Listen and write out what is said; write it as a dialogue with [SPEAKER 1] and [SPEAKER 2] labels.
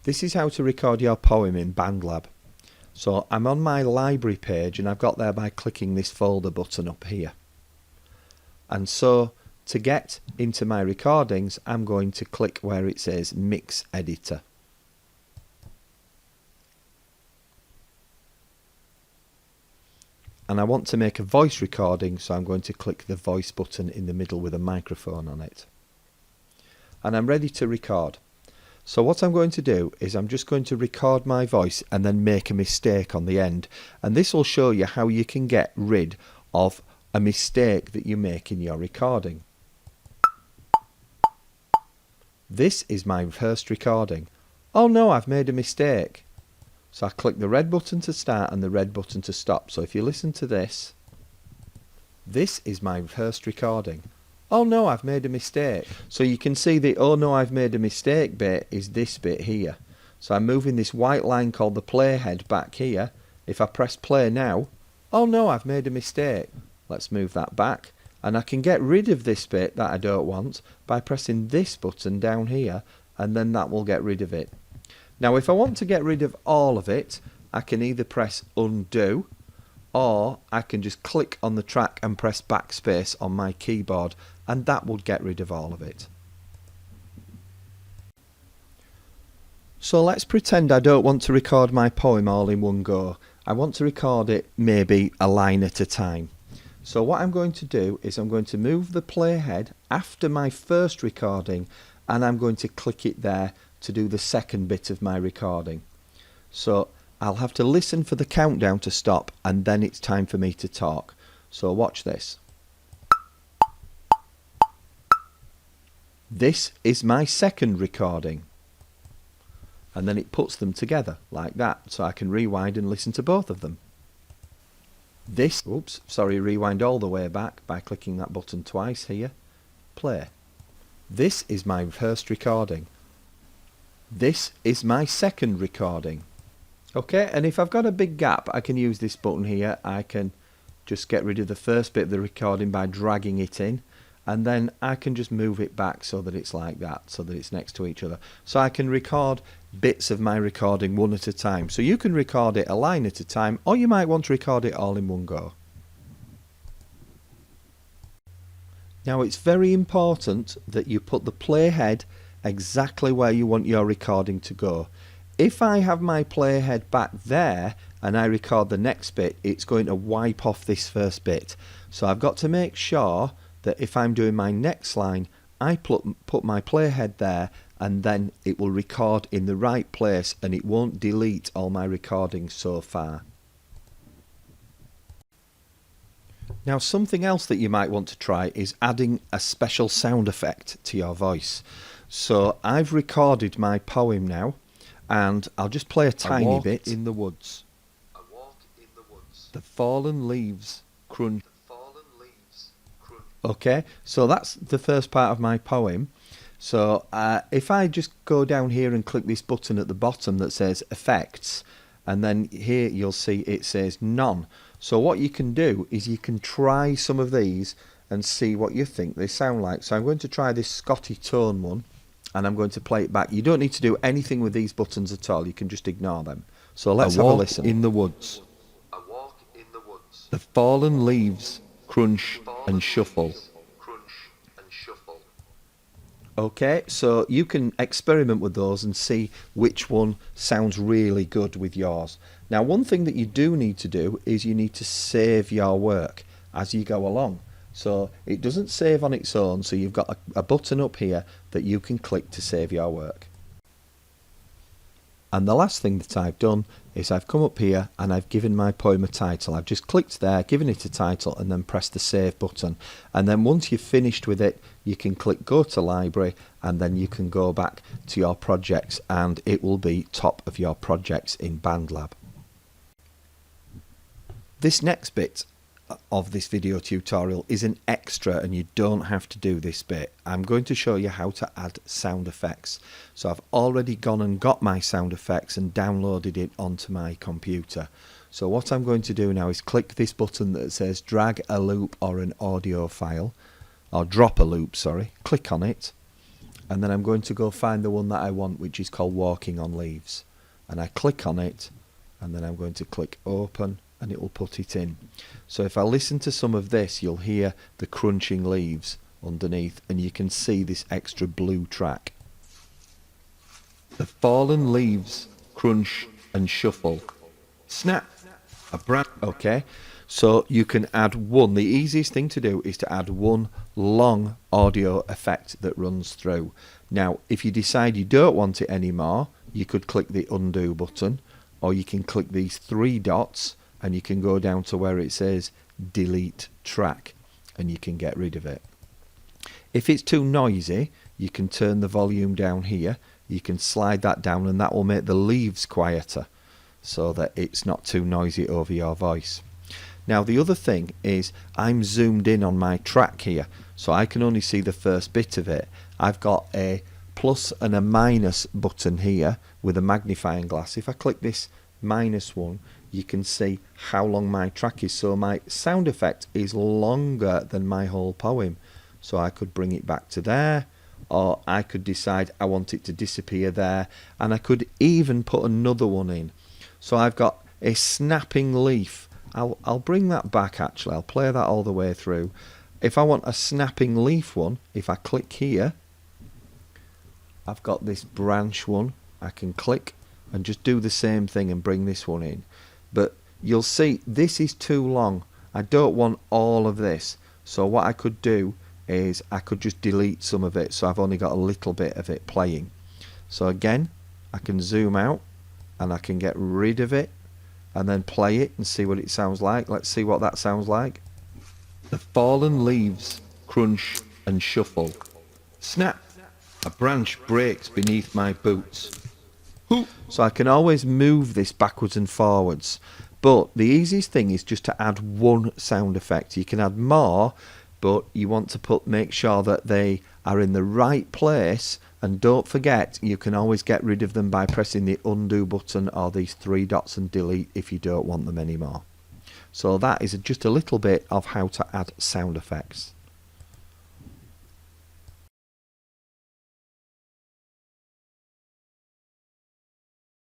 [SPEAKER 1] This is how to record your poem in BandLab. So I'm on my library page and I've got there by clicking this folder button up here. And so to get into my recordings, I'm going to click where it says Mix Editor. And I want to make a voice recording, so I'm going to click the voice button in the middle with a microphone on it. And I'm ready to record. So what I'm going to do is I'm just going to record my voice and then make a mistake on the end. And this will show you how you can get rid of a mistake that you make in your recording. This is my first recording. Oh no, I've made a mistake. So I click the red button to start and the red button to stop. So if you listen to this, this is my first recording. Oh no, I've made a mistake. So you can see the oh no, I've made a mistake bit is this bit here. So I'm moving this white line called the playhead back here. If I press play now, oh no, I've made a mistake. Let's move that back. And I can get rid of this bit that I don't want by pressing this button down here, and then that will get rid of it. Now if I want to get rid of all of it, I can either press undo, or I can just click on the track and press backspace on my keyboard, and that would get rid of all of it. So let's pretend I don't want to record my poem all in one go. I want to record it maybe a line at a time. So what I'm going to do is I'm going to move the playhead after my first recording, and I'm going to click it there to do the second bit of my recording. So I'll have to listen for the countdown to stop, and then it's time for me to talk. So watch this. This is my second recording. And then it puts them together like that, so I can rewind and listen to both of them. Rewind all the way back by clicking that button twice here. Play. This is my first recording. This is my second recording. Okay, and if I've got a big gap, I can use this button here. I can just get rid of the first bit of the recording by dragging it in, and then I can just move it back so that it's like that, so that it's next to each other. So I can record bits of my recording one at a time. So you can record it a line at a time, or you might want to record it all in one go. Now it's very important that you put the playhead exactly where you want your recording to go. If I have my playhead back there and I record the next bit, it's going to wipe off this first bit. So I've got to make sure that if I'm doing my next line, I put my playhead there, and then it will record in the right place and it won't delete all my recordings so far. Now something else that you might want to try is adding a special sound effect to your voice. So I've recorded my poem now, and I'll just play a tiny bit. In the woods.
[SPEAKER 2] I walk in the woods.
[SPEAKER 1] The fallen leaves crunch. Okay, so that's the first part of my poem. So if I just go down here and click this button at the bottom that says effects, and then here you'll see it says none. So what you can do is you can try some of these and see what you think they sound like. So I'm going to try this Scotty tone one, and I'm going to play it back. You don't need to do anything with these buttons at all. You can just ignore them. So let's have a listen. In the woods.
[SPEAKER 2] I walk in the woods.
[SPEAKER 1] The fallen leaves crunch and shuffle. Okay, so you can experiment with those and see which one sounds really good with yours. Now one thing that you do need to do is you need to save your work as you go along. So it doesn't save on its own, so you've got a button up here that you can click to save your work. And the last thing that I've done is I've come up here and I've given my poem a title. I've just clicked there, given it a title, and then pressed the save button. And then once you've finished with it, you can click go to library, and then you can go back to your projects and it will be top of your projects in BandLab. This next bit of this video tutorial is an extra, and you don't have to do this bit. I'm going to show you how to add sound effects. So I've already gone and got my sound effects and downloaded it onto my computer. So what I'm going to do now is click this button that says drag a loop or an audio file, or drop a loop, sorry. Click on it, and then I'm going to go find the one that I want, which is called Walking on Leaves, and I click on it, and then I'm going to click open, and it will put it in. So if I listen to some of this, you'll hear the crunching leaves underneath, and you can see this extra blue track. The fallen leaves crunch and shuffle. Snap. A brand. Okay, so you can add one. The easiest thing to do is to add one long audio effect that runs through. Now, if you decide you don't want it anymore, you could click the undo button, or you can click these three dots and you can go down to where it says delete track, and you can get rid of it. If it's too noisy, you can turn the volume down here. You can slide that down, and that will make the leaves quieter so that it's not too noisy over your voice. Now, the other thing is I'm zoomed in on my track here, so I can only see the first bit of it. I've got a plus and a minus button here with a magnifying glass. If I click this minus one, you can see how long my track is. So my sound effect is longer than my whole poem. So I could bring it back to there, or I could decide I want it to disappear there, and I could even put another one in. So I've got a snapping leaf. I'll bring that back actually. I'll play that all the way through. If I want a snapping leaf one, if I click here, I've got this branch one. I can click and just do the same thing and bring this one in. But you'll see this is too long. I don't want all of this. So what I could do is I could just delete some of it, so I've only got a little bit of it playing. So again, I can zoom out and I can get rid of it and then play it and see what it sounds like. Let's see what that sounds like. The fallen leaves crunch and shuffle. Snap! A branch breaks beneath my boots. So I can always move this backwards and forwards, but the easiest thing is just to add one sound effect. You can add more, but you want to make sure that they are in the right place, and don't forget you can always get rid of them by pressing the undo button or these three dots and delete if you don't want them anymore. So that is just a little bit of how to add sound effects.